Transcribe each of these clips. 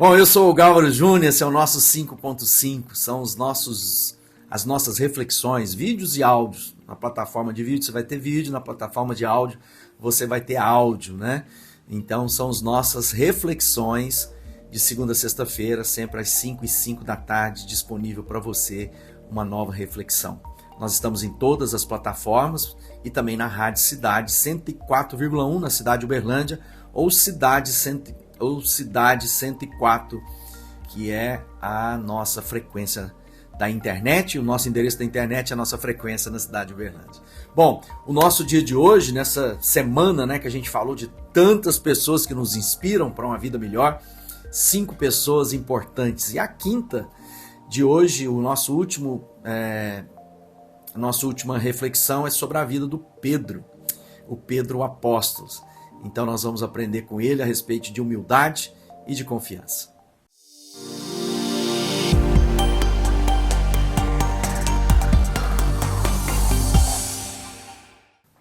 Bom, eu sou o Gálvaro Júnior, esse é o nosso 5.5, são as nossas reflexões, vídeos e áudios. Na plataforma de vídeo você vai ter vídeo, na plataforma de áudio você vai ter áudio, né? Então são as nossas reflexões de segunda a sexta-feira, sempre às 5h05 da tarde, disponível para você uma nova reflexão. Nós estamos em todas as plataformas e também na Rádio Cidade 104,1 na cidade de Uberlândia ou Cidade 104, que é a nossa frequência da internet. O nosso endereço da internet é a nossa frequência na cidade de Uberlândia. Bom, o nosso dia de hoje, nessa semana, né, que a gente falou de tantas pessoas que nos inspiram para uma vida melhor, 5 pessoas importantes. E a quinta de hoje, a nossa última reflexão é sobre a vida do Pedro, o Pedro apóstolo. Então nós vamos aprender com ele a respeito de humildade e de confiança.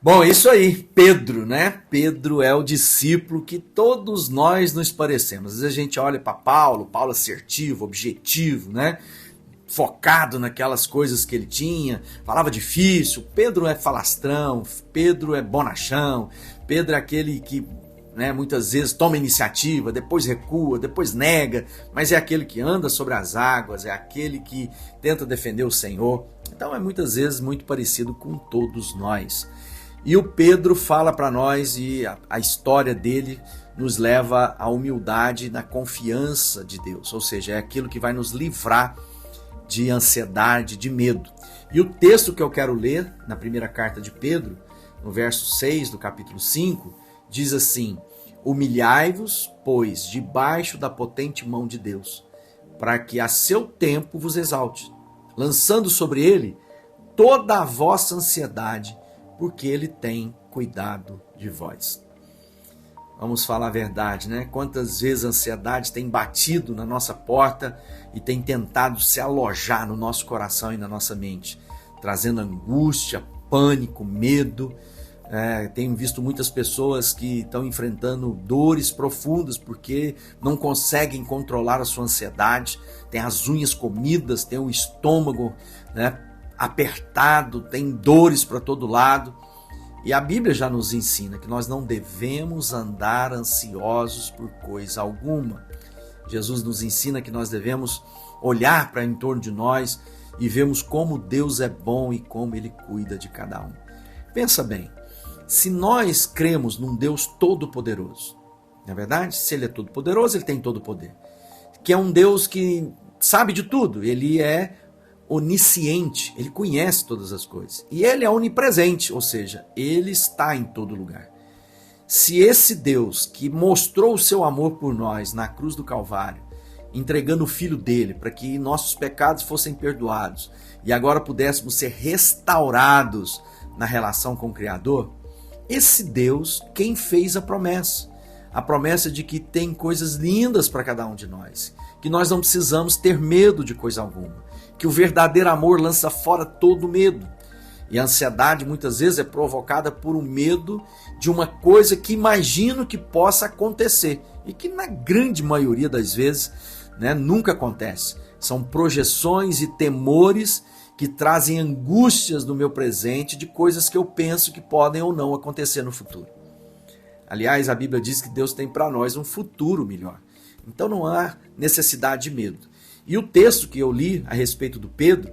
Bom, isso aí, Pedro, né? Pedro é o discípulo que todos nós nos parecemos. Às vezes a gente olha para Paulo assertivo, objetivo, né? Focado naquelas coisas que ele tinha, falava difícil. Pedro é falastrão, Pedro é bonachão, Pedro é aquele que, né, muitas vezes toma iniciativa, depois recua, depois nega, mas é aquele que anda sobre as águas, é aquele que tenta defender o Senhor. Então é muitas vezes muito parecido com todos nós. E o Pedro fala para nós, e a história dele nos leva à humildade na confiança de Deus, ou seja, é aquilo que vai nos livrar de ansiedade, de medo. E o texto que eu quero ler na primeira carta de Pedro, no verso 6 do capítulo 5, diz assim: humilhai-vos, pois, debaixo da potente mão de Deus, para que a seu tempo vos exalte, lançando sobre ele toda a vossa ansiedade, porque ele tem cuidado de vós. Vamos falar a verdade, né? Quantas vezes a ansiedade tem batido na nossa porta e tem tentado se alojar no nosso coração e na nossa mente, trazendo angústia, pânico, medo. Tenho visto muitas pessoas que estão enfrentando dores profundas porque não conseguem controlar a sua ansiedade, tem as unhas comidas, tem o estômago, né, apertado, tem dores para todo lado. E a Bíblia já nos ensina que nós não devemos andar ansiosos por coisa alguma. Jesus nos ensina que nós devemos olhar para em torno de nós e vermos como Deus é bom e como Ele cuida de cada um. Pensa bem, se nós cremos num Deus todo-poderoso, não é verdade? Se Ele é todo-poderoso, Ele tem todo o poder. Que é um Deus que sabe de tudo, Ele é onisciente, Ele conhece todas as coisas. E Ele é onipresente, ou seja, Ele está em todo lugar. Se esse Deus que mostrou o seu amor por nós na cruz do Calvário, entregando o Filho dele para que nossos pecados fossem perdoados e agora pudéssemos ser restaurados na relação com o Criador, esse Deus, quem fez a promessa de que tem coisas lindas para cada um de nós, que nós não precisamos ter medo de coisa alguma, que o verdadeiro amor lança fora todo medo. E a ansiedade muitas vezes é provocada por um medo de uma coisa que imagino que possa acontecer e que na grande maioria das vezes, né, nunca acontece. São projeções e temores que trazem angústias no meu presente de coisas que eu penso que podem ou não acontecer no futuro. Aliás, a Bíblia diz que Deus tem para nós um futuro melhor. Então não há necessidade de medo. E o texto que eu li a respeito do Pedro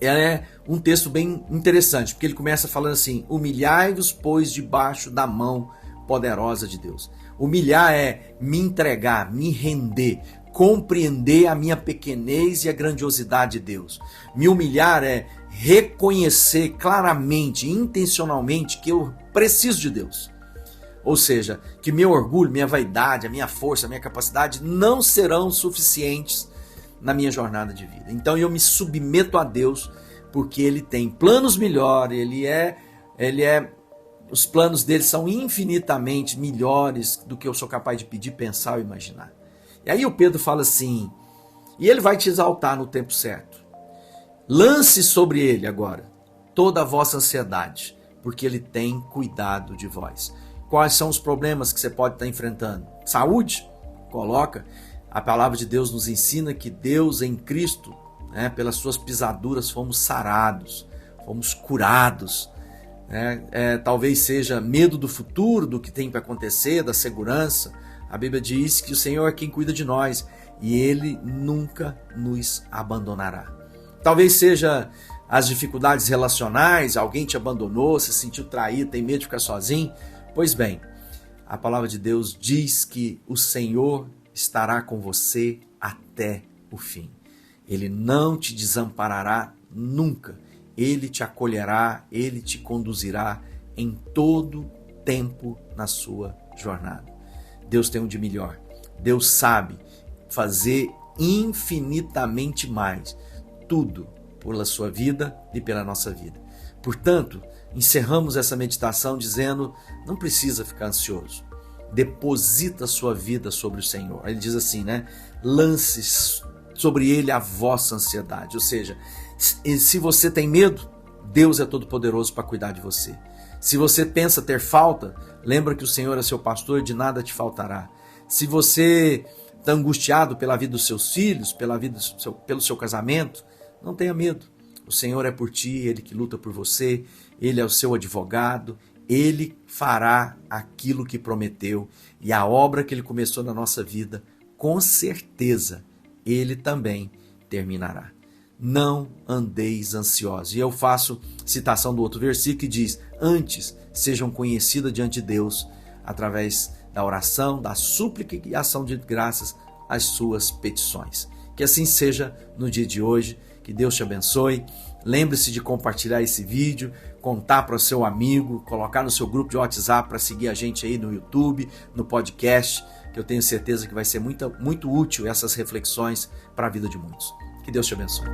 é um texto bem interessante, porque ele começa falando assim: humilhai-vos, pois, debaixo da mão poderosa de Deus. Humilhar é me entregar, me render, compreender a minha pequenez e a grandiosidade de Deus. Me humilhar é reconhecer claramente, intencionalmente, que eu preciso de Deus. Ou seja, que meu orgulho, minha vaidade, a minha força, a minha capacidade não serão suficientes na minha jornada de vida. Então eu me submeto a Deus, porque Ele tem planos melhores, os planos dele são infinitamente melhores do que eu sou capaz de pedir, pensar ou imaginar. E aí o Pedro fala assim: e Ele vai te exaltar no tempo certo. Lance sobre Ele agora toda a vossa ansiedade, porque Ele tem cuidado de vós. Quais são os problemas que você pode estar enfrentando? Saúde? Coloca A palavra de Deus nos ensina que Deus em Cristo, né, pelas suas pisaduras fomos sarados, fomos curados. Talvez seja medo do futuro, do que tem para acontecer, da segurança. A Bíblia diz que o Senhor é quem cuida de nós e Ele nunca nos abandonará. Talvez seja as dificuldades relacionais, alguém te abandonou, se sentiu traído, tem medo de ficar sozinho. Pois bem, a palavra de Deus diz que o Senhor estará com você até o fim. Ele não te desamparará nunca. Ele te acolherá, Ele te conduzirá em todo tempo na sua jornada. Deus tem um de melhor. Deus sabe fazer infinitamente mais. Tudo pela sua vida e pela nossa vida. Portanto, encerramos essa meditação dizendo, não precisa ficar ansioso. Deposita a sua vida sobre o Senhor. Ele diz assim, né? Lance sobre Ele a vossa ansiedade. Ou seja, se você tem medo, Deus é todo poderoso para cuidar de você. Se você pensa ter falta, lembra que o Senhor é seu pastor e de nada te faltará. Se você está angustiado pela vida dos seus filhos, pelo seu casamento, não tenha medo. O Senhor é por ti, Ele que luta por você, Ele é o seu advogado, Ele fará aquilo que prometeu e a obra que Ele começou na nossa vida, com certeza, Ele também terminará. Não andeis ansiosos. E eu faço citação do outro versículo que diz, antes sejam conhecidas diante de Deus, através da oração, da súplica e ação de graças, as suas petições. Que assim seja no dia de hoje, que Deus te abençoe. Lembre-se de compartilhar esse vídeo, contar para o seu amigo, colocar no seu grupo de WhatsApp para seguir a gente aí no YouTube, no podcast, que eu tenho certeza que vai ser muito útil essas reflexões para a vida de muitos. Que Deus te abençoe.